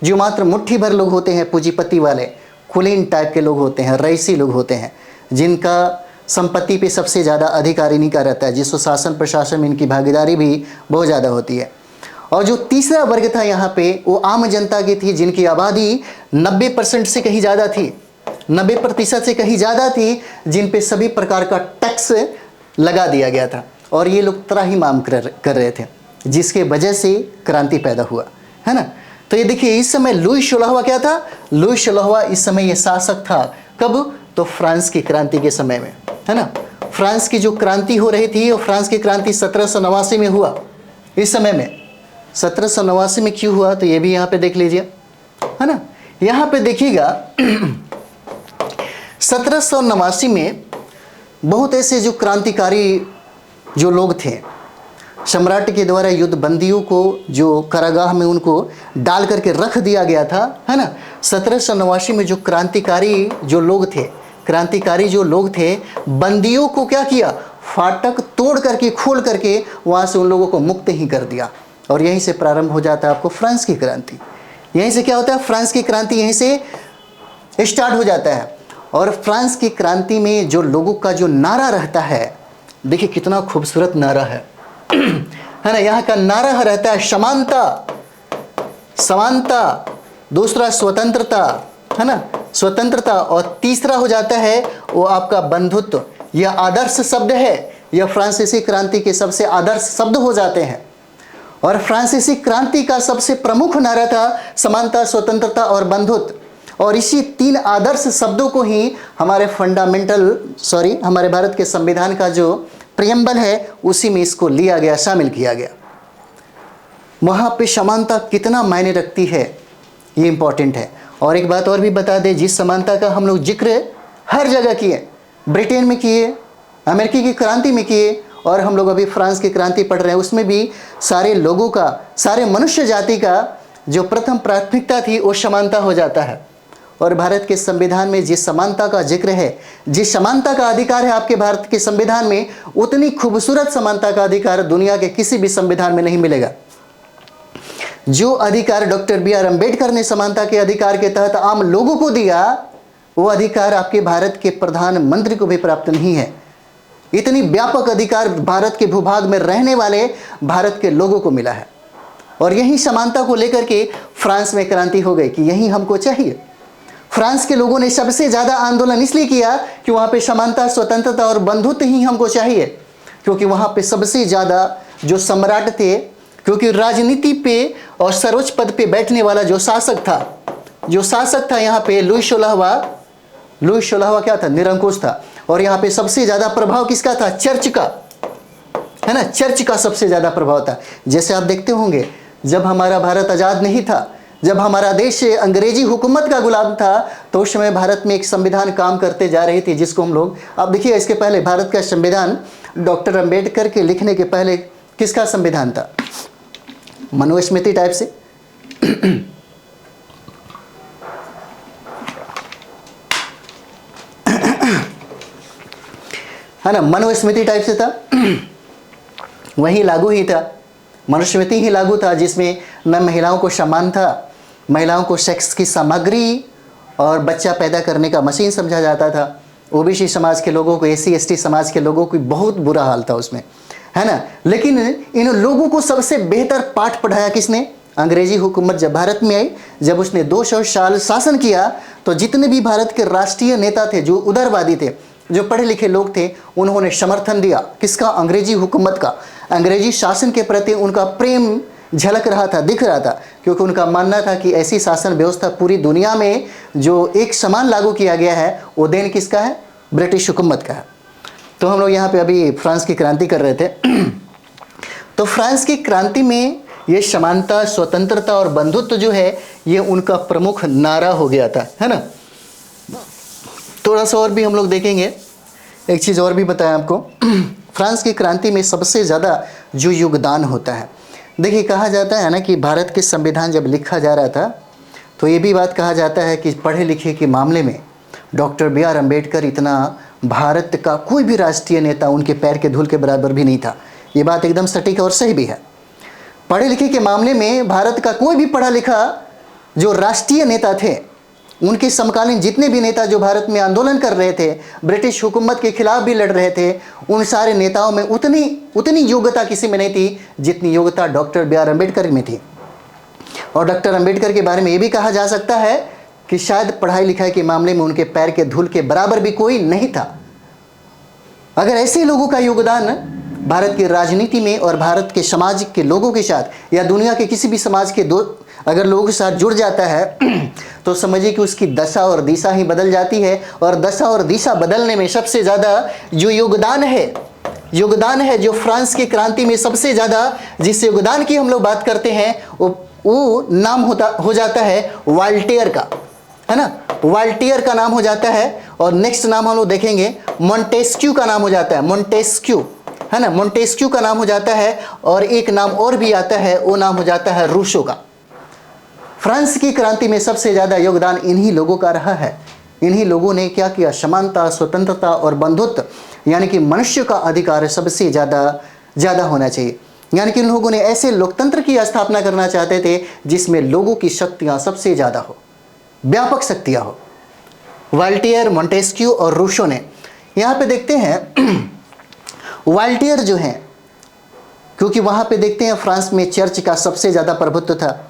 A: जो मात्र मुट्ठी भर लोग होते हैं, पूंजीपति वाले कुलीन टाइप के लोग होते हैं, रईसी लोग होते हैं, जिनका संपत्ति पे सबसे ज़्यादा अधिकार इन्हीं का रहता है, जिसको शासन प्रशासन में इनकी भागीदारी भी बहुत ज़्यादा होती है। और जो तीसरा वर्ग था यहाँ पे वो आम जनता की थी, जिनकी आबादी 90% से कहीं ज़्यादा थी, 90% से कहीं ज़्यादा थी, जिन पे सभी प्रकार का टैक्स लगा दिया गया था और ये लोग त्राहिमाम कर रहे थे, जिसके वजह से क्रांति पैदा हुआ, है ना। तो ये देखिए इस समय लुई 16वां क्या था, लुई 16वां इस समय ये शासक था। कब? तो फ्रांस की क्रांति के समय में, है ना। फ्रांस की जो क्रांति हो रही थी वो फ्रांस की क्रांति 1789 में हुआ। इस समय में 1789 में क्यों हुआ तो ये भी यहाँ पे देख लीजिए, है ना। यहाँ पे देखिएगा 1789 में बहुत ऐसे जो क्रांतिकारी जो लोग थे, सम्राट के द्वारा युद्ध बंदियों को जो कारागाह में उनको डाल करके रख दिया गया था, है ना। 1789 में जो क्रांतिकारी जो लोग थे बंदियों को क्या किया, फाटक तोड़ करके खोल करके वहाँ से उन लोगों को मुक्त ही कर दिया और यहीं से प्रारंभ हो जाता है आपको फ्रांस की क्रांति। यहीं से क्या होता है, फ्रांस की क्रांति यहीं से स्टार्ट हो जाता है। और फ्रांस की क्रांति में जो लोगों का जो नारा रहता है, देखिए कितना खूबसूरत नारा है ना। यहाँ का नारा रहता है समानता, दूसरा स्वतंत्रता, है ना, स्वतंत्रता, और तीसरा हो जाता है वो आपका बंधुत्व। यह आदर्श शब्द है, यह फ्रांसीसी क्रांति के सबसे आदर्श शब्द हो जाते हैं। और फ्रांसीसी क्रांति का सबसे प्रमुख नारा था समानता, स्वतंत्रता और बंधुत्व। और इसी तीन आदर्श शब्दों को ही हमारे हमारे भारत के संविधान का जो प्रियम्बल है उसी में इसको लिया गया, शामिल किया गया। वहाँ पे समानता कितना मायने रखती है ये इंपॉर्टेंट है। और एक बात और भी बता दें, जिस समानता का हम लोग जिक्र हर जगह किए, ब्रिटेन में किए, अमेरिकी की क्रांति में किए, और हम लोग अभी फ्रांस की क्रांति पढ़ रहे हैं, उसमें भी सारे लोगों का, सारे मनुष्य जाति का जो प्रथम प्राथमिकता थी वो समानता हो जाता है। और भारत के संविधान में जिस समानता का जिक्र है, जिस समानता का अधिकार है आपके भारत के संविधान में, उतनी खूबसूरत समानता का अधिकार दुनिया के किसी भी संविधान में नहीं मिलेगा। जो अधिकार डॉक्टर बी.आर. अम्बेडकर ने समानता के अधिकार के तहत आम लोगों को दिया, वो अधिकार आपके भारत के प्रधानमंत्री को भी प्राप्त नहीं है। इतनी व्यापक अधिकार भारत के भूभाग में रहने वाले भारत के लोगों को मिला है। और यही समानता को लेकर के फ्रांस में क्रांति हो गई कि यही हमको चाहिए। फ्रांस के लोगों ने सबसे ज़्यादा आंदोलन इसलिए किया कि वहाँ पे समानता, स्वतंत्रता और बंधुत्व ही हमको चाहिए, क्योंकि वहाँ पे सबसे ज़्यादा जो सम्राट थे, क्योंकि राजनीति पे और सर्वोच्च पद पे बैठने वाला जो शासक था यहाँ पे लुई 16वां क्या था, निरंकुश था। और यहाँ पे सबसे ज़्यादा प्रभाव किसका था, चर्च का, है ना, चर्च का सबसे ज़्यादा प्रभाव था। जैसे आप देखते होंगे जब हमारा भारत आज़ाद नहीं था, जब हमारा देश अंग्रेजी हुकूमत का गुलाम था तो उस समय भारत में एक संविधान काम करते जा रही थी, जिसको हम लोग, अब देखिए इसके पहले भारत का संविधान डॉक्टर अंबेडकर के लिखने के पहले किसका संविधान था? मनुस्मृति टाइप से है ना, मनुस्मृति टाइप से था, वही लागू ही था, मनुस्मृति ही लागू था, जिसमें न महिलाओं को सम्मान था, महिलाओं को सेक्स की सामग्री और बच्चा पैदा करने का मशीन समझा जाता था। ओबीसी समाज के लोगों को, एससी एसटी समाज के लोगों को बहुत बुरा हाल था उसमें, है ना। लेकिन इन लोगों को सबसे बेहतर पाठ पढ़ाया किसने? अंग्रेजी हुकूमत जब भारत में आई, जब उसने 200 साल शासन किया, तो जितने भी भारत के राष्ट्रीय नेता थे, जो उदारवादी थे, जो पढ़े लिखे लोग थे, उन्होंने समर्थन दिया किसका? अंग्रेजी हुकूमत का। अंग्रेजी शासन के प्रति उनका प्रेम झलक रहा था, दिख रहा था, क्योंकि उनका मानना था कि ऐसी शासन व्यवस्था पूरी दुनिया में जो एक समान लागू किया गया है, वो देन किसका है? ब्रिटिश हुकूमत का है। तो हम लोग यहाँ पे अभी फ्रांस की क्रांति कर रहे थे तो फ्रांस की क्रांति में ये समानता, स्वतंत्रता और बंधुत्व जो है, ये उनका प्रमुख नारा हो गया था, है ना। थोड़ा सा और भी हम लोग देखेंगे, एक चीज़ और भी बताएं आपको फ्रांस की क्रांति में सबसे ज़्यादा जो योगदान होता है, देखिए कहा जाता है ना कि भारत के संविधान जब लिखा जा रहा था तो ये भी बात कहा जाता है कि पढ़े लिखे के मामले में डॉक्टर B.R. अम्बेडकर इतना भारत का कोई भी राष्ट्रीय नेता उनके पैर के धूल के बराबर भी नहीं था। ये बात एकदम सटीक और सही भी है। पढ़े लिखे के मामले में भारत का कोई भी पढ़ा लिखा जो राष्ट्रीय नेता थे, उनके समकालीन जितने भी नेता जो भारत में आंदोलन कर रहे थे, ब्रिटिश हुकूमत के खिलाफ भी लड़ रहे थे, उन सारे नेताओं में उतनी योग्यता किसी में नहीं थी जितनी योग्यता डॉक्टर B.R. अम्बेडकर में थी। और डॉक्टर अम्बेडकर के बारे में ये भी कहा जा सकता है कि शायद पढ़ाई लिखाई के मामले में उनके पैर के धूल के बराबर भी कोई नहीं था। अगर ऐसे लोगों का योगदान भारत की राजनीति में और भारत के समाज के लोगों के साथ या दुनिया के किसी भी समाज के अगर लोगों के साथ जुड़ जाता है तो समझिए कि उसकी दशा और दिशा ही बदल जाती है। और दशा और दिशा बदलने में सबसे ज़्यादा जो योगदान है जो फ्रांस की क्रांति में सबसे ज़्यादा जिस योगदान की हम लोग बात करते हैं, वो नाम हो जाता है वाल्टेयर का, है ना। वाल्टेयर का नाम हो जाता है। और नेक्स्ट नाम हम लोग देखेंगे मोंटेस्क्यू का नाम हो जाता है, मोंटेस्क्यू, है ना, मोंटेस्क्यू का नाम हो जाता है। और एक नाम और भी आता है, वो नाम हो जाता है रूसो का। फ्रांस की क्रांति में सबसे ज़्यादा योगदान इन्हीं लोगों का रहा है। इन्हीं लोगों ने क्या किया? समानता, स्वतंत्रता और बंधुत्व, यानी कि मनुष्य का अधिकार सबसे ज़्यादा होना चाहिए। यानी कि इन लोगों ने ऐसे लोकतंत्र की स्थापना करना चाहते थे जिसमें लोगों की शक्तियाँ सबसे ज़्यादा हो, व्यापक शक्तियाँ हो। वाल्टेयर, मोंटेस्क्यू और रूसो ने, यहाँ पे देखते हैं वाल्टेयर जो हैं, क्योंकि वहाँ पे देखते हैं फ्रांस में चर्च का सबसे ज़्यादा प्रभुत्व था।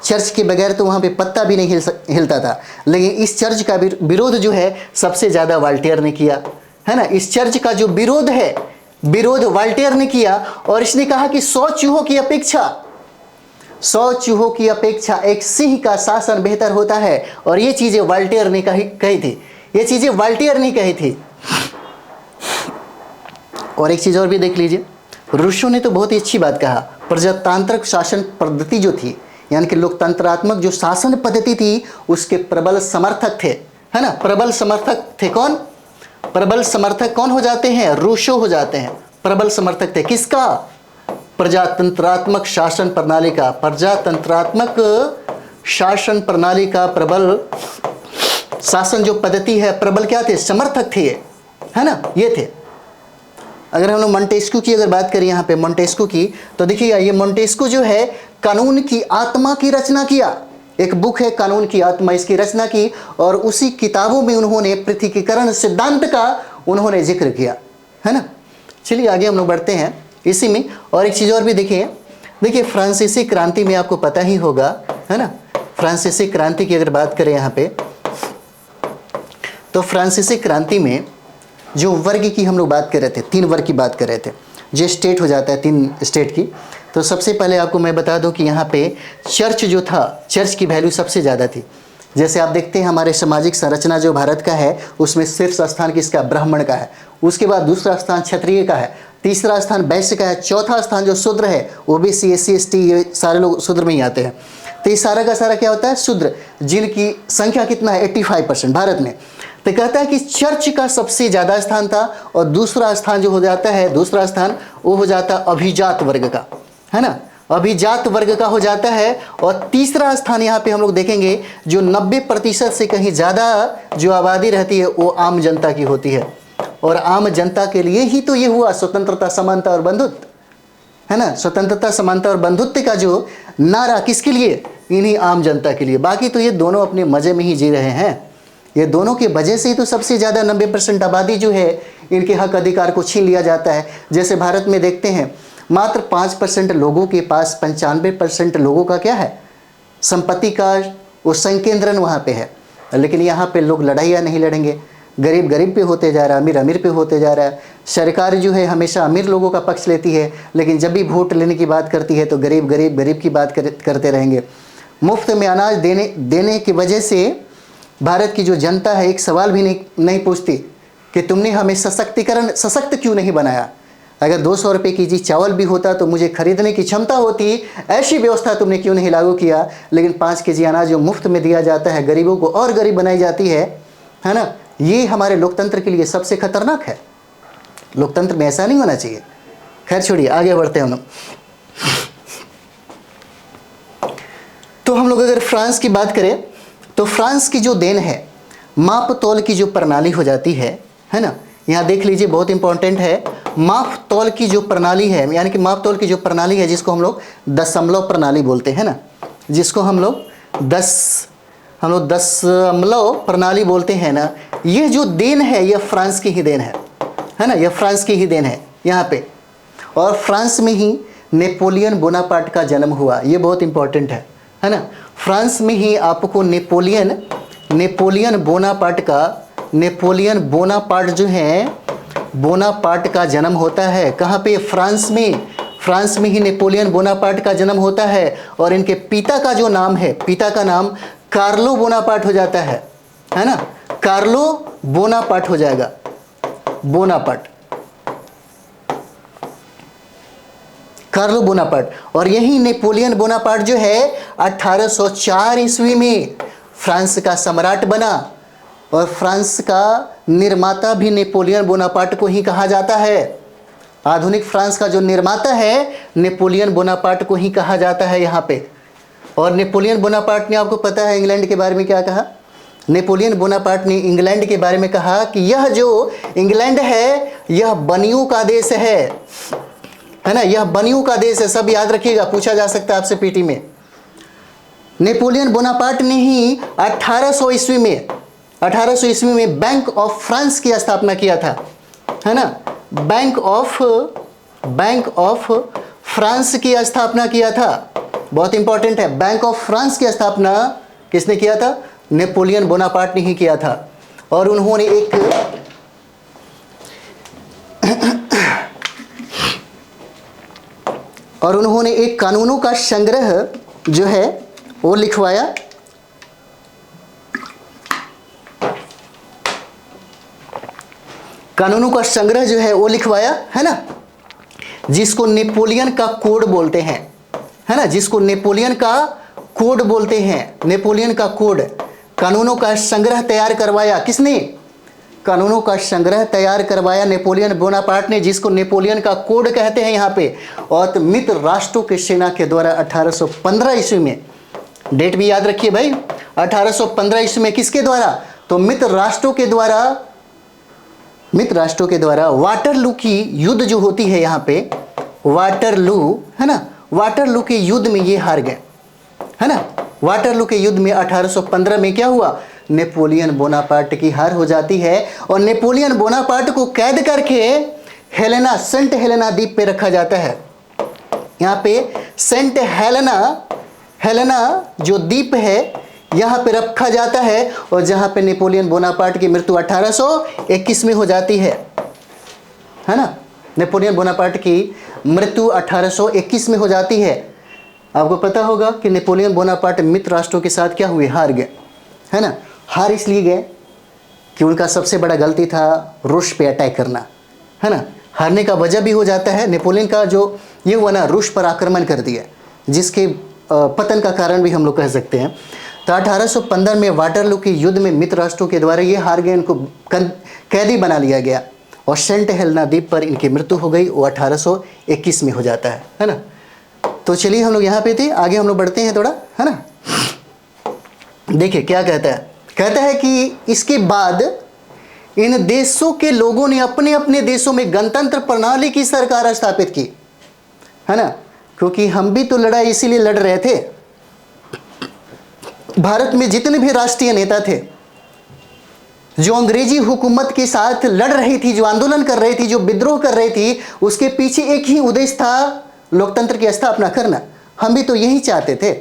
A: चर्च के बगैर तो वहाँ पे पत्ता भी नहीं हिलता था। लेकिन इस चर्च का विरोध जो है सबसे ज़्यादा वाल्टेयर ने किया, है ना। इस चर्च का जो विरोध वाल्टेयर ने किया। और इसने कहा कि 100 चूहों की अपेक्षा एक सिंह का शासन बेहतर होता है। और ये चीज़ें वाल्टेयर ने कही थी, ये चीज़ें वाल्टेयर ने कही थी। और एक चीज़ और भी देख लीजिए, रूसो ने तो बहुत ही अच्छी बात कहा। प्रजातांत्रिक शासन पद्धति जो थी, यानी कि लोकतंत्रात्मक जो शासन पद्धति थी, उसके प्रबल समर्थक थे, है ना। प्रबल समर्थक थे कौन? प्रबल समर्थक कौन हो जाते हैं? रूसो हो जाते हैं। प्रबल समर्थक थे किसका? प्रजातंत्रात्मक शासन प्रणाली का। प्रजातंत्रात्मक शासन प्रणाली का प्रबल शासन जो पद्धति है, प्रबल क्या थे? समर्थक थे ये, है ना, ये थे। अगर हम लोग मोंटेस्क्यू की अगर बात करें यहाँ पे मोंटेस्क्यू की, तो देखिएगा ये मोंटेस्क्यू जो है कानून की आत्मा की रचना किया। एक बुक है कानून की आत्मा, इसकी रचना की। और उसी किताबों में उन्होंने पृथकीकरण सिद्धांत का उन्होंने जिक्र किया, है ना। चलिए आगे हम लोग बढ़ते हैं इसी में। और एक चीज़ और भी देखिए फ्रांसीसी क्रांति में आपको पता ही होगा, है ना। फ्रांसीसी क्रांति की अगर बात करें यहाँ पे, तो फ्रांसीसी क्रांति में जो वर्ग की हम लोग बात कर रहे थे, 3 वर्ग की बात कर रहे थे, जो स्टेट हो जाता है 3 स्टेट की। तो सबसे पहले आपको मैं बता दूं कि यहाँ पे चर्च जो था, चर्च की वैल्यू सबसे ज़्यादा थी। जैसे आप देखते हैं हमारे सामाजिक संरचना जो भारत का है, उसमें शीर्ष स्थान किसका? ब्राह्मण का है। उसके बाद दूसरा स्थान क्षत्रिय का है, तीसरा स्थान वैश्य का है, चौथा स्थान जो शूद्र है, ओबीसी, एससी, एसटी, ये सारे लोग शूद्र में ही आते हैं। तो ये सारा का सारा क्या होता है? शूद्र, जिनकी संख्या कितना है? 85% भारत में। तो कहता है कि चर्च का सबसे ज़्यादा स्थान था, और दूसरा स्थान जो हो जाता है, दूसरा स्थान वो हो जाता है अभिजात वर्ग का, है ना, अभिजात वर्ग का हो जाता है। और तीसरा स्थान यहाँ पे हम लोग देखेंगे जो 90% से कहीं ज़्यादा जो आबादी रहती है वो आम जनता की होती है। और आम जनता के लिए ही तो ये हुआ स्वतंत्रता, समानता और बंधुत्व, है ना। स्वतंत्रता, समानता और बंधुत्व का जो नारा किसके लिए? इन्हीं आम जनता के लिए। बाकी तो ये दोनों अपने मज़े में ही जी रहे हैं। ये दोनों की वजह से ही तो सबसे ज़्यादा 90% आबादी जो है इनके हक अधिकार को छीन लिया जाता है। जैसे भारत में देखते हैं मात्र 5% लोगों के पास 95% लोगों का क्या है? संपत्ति का वो संकेंद्रण वहाँ पे है। लेकिन यहाँ पे लोग लड़ाइयाँ नहीं लड़ेंगे, गरीब गरीब पे होते जा रहा है, अमीर अमीर पे होते जा रहा है। सरकार जो है हमेशा अमीर लोगों का पक्ष लेती है, लेकिन जब भी वोट लेने की बात करती है तो गरीब गरीब गरीब की बात करते रहेंगे। मुफ्त में अनाज देने की वजह से भारत की जो जनता है एक सवाल भी नहीं पूछती कि तुमने हमें सशक्त क्यों नहीं बनाया। अगर 200 रुपये की चीज़ चावल भी होता तो मुझे खरीदने की क्षमता होती, ऐसी व्यवस्था तुमने क्यों नहीं लागू किया। लेकिन 5 केजी अनाज जो मुफ्त में दिया जाता है, गरीबों को और गरीब बनाई जाती है ना। ये हमारे लोकतंत्र के लिए सबसे खतरनाक है। लोकतंत्र में ऐसा नहीं होना चाहिए। खैर छोड़िए, आगे बढ़ते हैं हम लोग। तो हम लोग अगर फ्रांस की बात करें तो फ्रांस की जो देन है, माप तौल की जो प्रणाली हो जाती है ना। यहाँ देख लीजिए, बहुत इंपॉर्टेंट है। माप तौल की जो प्रणाली है, यानी कि माप तौल की जो प्रणाली है जिसको हम लोग दशमलव प्रणाली बोलते हैं ना, जिसको हम लोग दशमलव प्रणाली बोलते हैं ना। यह जो देन है यह फ्रांस की ही देन है ना, यह फ्रांस की ही देन है यहाँ पे। और फ्रांस में ही नेपोलियन बोनापार्ट का जन्म हुआ, ये बहुत इंपॉर्टेंट है ना। फ्रांस में ही आपको नेपोलियन बोनापार्ट जो है, बोनापार्ट का जन्म होता है। कहाँ पे? फ्रांस में ही नेपोलियन बोनापार्ट का जन्म होता है। और इनके पिता का जो नाम है, पिता का नाम कार्लो बोनापार्ट हो जाता है ना। कार्लो बोनापार्ट हो जाएगा, कार्लो बोनापार्ट। और यही नेपोलियन बोनापार्ट जो है 1804 ईस्वी में फ्रांस का सम्राट बना। और फ्रांस का निर्माता भी नेपोलियन बोनापार्ट को ही कहा जाता है। आधुनिक फ्रांस का जो निर्माता है नेपोलियन बोनापार्ट को ही कहा जाता है यहाँ पे। और नेपोलियन बोनापार्ट ने, आपको पता है इंग्लैंड के बारे में क्या कहा? नेपोलियन बोनापार्ट ने इंग्लैंड के बारे में कहा कि यह जो इंग्लैंड है यह बनियों का देश है ना, यह बनियों का देश है। सब याद रखिएगा, पूछा जा सकता है आपसे पीटी में। नेपोलियन बोनापार्ट ने ही 1800 ईस्वी में बैंक ऑफ फ्रांस की स्थापना किया था, है ना। बैंक ऑफ फ्रांस की स्थापना किया था, बहुत इंपॉर्टेंट है। बैंक ऑफ फ्रांस की स्थापना किसने किया था? नेपोलियन बोनापार्ट ने ही किया था। और उन्होंने एक कानूनों का संग्रह जो है वो लिखवाया। कानूनों का संग्रह जो है वो लिखवाया, है ना, जिसको नेपोलियन का कोड बोलते हैं, है ना, जिसको नेपोलियन का कोड बोलते हैं। नेपोलियन का कोड, कानूनों का संग्रह तैयार करवाया किसने? कानूनों का संग्रह तैयार करवाया नेपोलियन बोनापार्ट ने, जिसको नेपोलियन का कोड कहते हैं यहाँ पे। और मित्र राष्ट्रों की सेना के द्वारा 1815 ईस्वी में, डेट भी याद रखिए भाई, 1815 ईस्वी में किसके द्वारा? तो मित्र राष्ट्रों के द्वारा वाटरलू की युद्ध जो होती है यहाँ पे, वाटरलू, है ना, वाटरलू के युद्ध में ये हार गए, है ना। वाटरलू के युद्ध में 1815 में क्या हुआ? नेपोलियन बोनापार्ट की हार हो जाती है। और नेपोलियन बोनापार्ट को कैद करके सेंट हेलेना द्वीप पे रखा जाता है। यहाँ पे सेंट हेलेना जो द्वीप है यहाँ पे रखा जाता है। और जहाँ पे नेपोलियन बोनापार्ट की मृत्यु 1821 में हो जाती है ना। नेपोलियन बोनापार्ट की मृत्यु 1821 में हो जाती है। आपको पता होगा कि नेपोलियन बोनापार्ट मित्र राष्ट्रों के साथ क्या हुए? हार गए, है ना। हार इसलिए गए कि उनका सबसे बड़ा गलती था रूस पे अटैक करना, है ना। हारने का वजह भी हो जाता है नेपोलियन का जो ये हुआ ना, रूस पर आक्रमण कर दिया, जिसके पतन का कारण भी हम लोग कह सकते हैं। तो 1815 में वाटरलू के युद्ध में मित्र राष्ट्रों के द्वारा ये हार गए, इनको कैदी बना लिया गया और सेंट हेलेना द्वीप पर इनकी मृत्यु हो गई। वो 1821 में हो जाता है ना। तो चलिए हम लोग यहाँ पे थे, आगे हम लोग बढ़ते हैं थोड़ा, है ना। देखिए क्या कहता है, कहता है कि इसके बाद इन देशों के लोगों ने अपने अपने देशों में गणतंत्र प्रणाली की सरकार स्थापित की, है ना, क्योंकि हम भी तो लड़ाई इसीलिए लड़ रहे थे। भारत में जितने भी राष्ट्रीय नेता थे जो अंग्रेजी हुकूमत के साथ लड़ रही थी, जो आंदोलन कर रही थी, जो विद्रोह कर रही थी, उसके पीछे एक ही उद्देश्य था, लोकतंत्र की स्थापना करना। हम भी तो यही चाहते थे।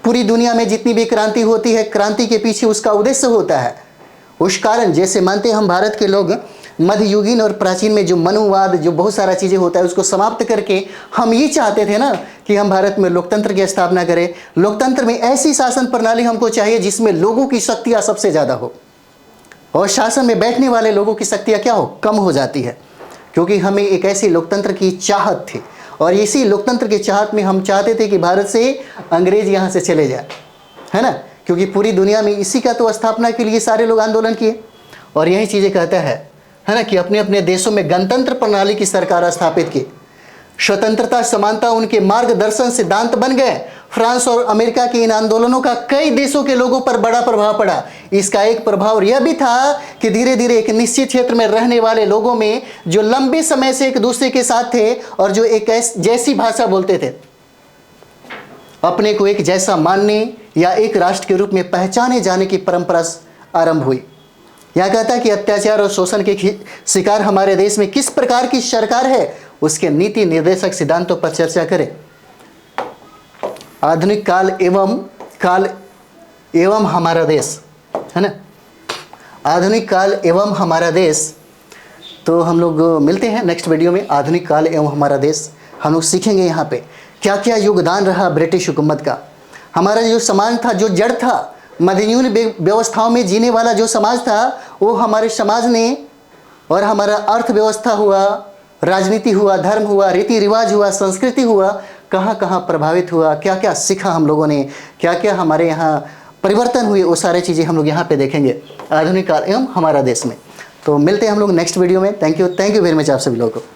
A: पूरी दुनिया में जितनी भी क्रांति होती है, क्रांति के पीछे उसका उद्देश्य होता है। उस कारण जैसे मानते हैं हम भारत के लोग, मध्ययुगीन और प्राचीन में जो मनुवाद, जो बहुत सारा चीज़ें होता है, उसको समाप्त करके हम ये चाहते थे ना कि हम भारत में लोकतंत्र की स्थापना करें। लोकतंत्र में ऐसी शासन प्रणाली हमको चाहिए जिसमें लोगों की शक्तियाँ सबसे ज़्यादा हो और शासन में बैठने वाले लोगों की शक्तियाँ क्या हो, कम हो जाती है। क्योंकि हमें एक ऐसी लोकतंत्र की चाहत थी और इसी लोकतंत्र की चाहत में हम चाहते थे कि भारत से अंग्रेज यहाँ से चले जाए, है ना। क्योंकि पूरी दुनिया में इसी का तो स्थापना के लिए सारे लोग आंदोलन किए और यही चीज़ें कहता है ना, कि अपने अपने देशों में गणतंत्र प्रणाली की सरकार स्थापित की। स्वतंत्रता समानता उनके मार्गदर्शन सिद्धांत बन गए। फ्रांस और अमेरिका के इन आंदोलनों का कई देशों के लोगों पर बड़ा प्रभाव पड़ा। इसका एक प्रभाव यह भी था कि धीरे धीरे एक निश्चित क्षेत्र में रहने वाले लोगों में जो लंबे समय से एक दूसरे के साथ थे और जो एक जैसी भाषा बोलते थे, अपने को एक जैसा मानने या एक राष्ट्र के रूप में पहचाने जाने की परंपरा आरंभ हुई। यह कहता है कि अत्याचार और शोषण के शिकार हमारे देश में किस प्रकार की सरकार है, उसके नीति निर्देशक सिद्धांतों पर चर्चा करें। आधुनिक काल एवं हमारा देश, है ना, आधुनिक काल एवं हमारा देश। तो हम लोग मिलते हैं नेक्स्ट वीडियो में। आधुनिक काल एवं हमारा देश हम लोग सीखेंगे यहाँ पे क्या क्या योगदान रहा ब्रिटिश हुकूमत का। हमारा जो समाज था, जो जड़ था, मध्ययुगीन व्यवस्थाओं में जीने वाला जो समाज था, वो हमारे समाज ने और हमारा अर्थव्यवस्था हुआ, राजनीति हुआ, धर्म हुआ, रीति रिवाज हुआ, संस्कृति हुआ, कहाँ कहाँ प्रभावित हुआ, क्या क्या सीखा हम लोगों ने, क्या क्या हमारे यहाँ परिवर्तन हुए, वो सारी चीज़ें हम लोग यहाँ पे देखेंगे आधुनिक काल एवं हमारा देश में। तो मिलते हैं हम लोग नेक्स्ट वीडियो में। थैंक यू वेरी मच आप सभी लोगों को।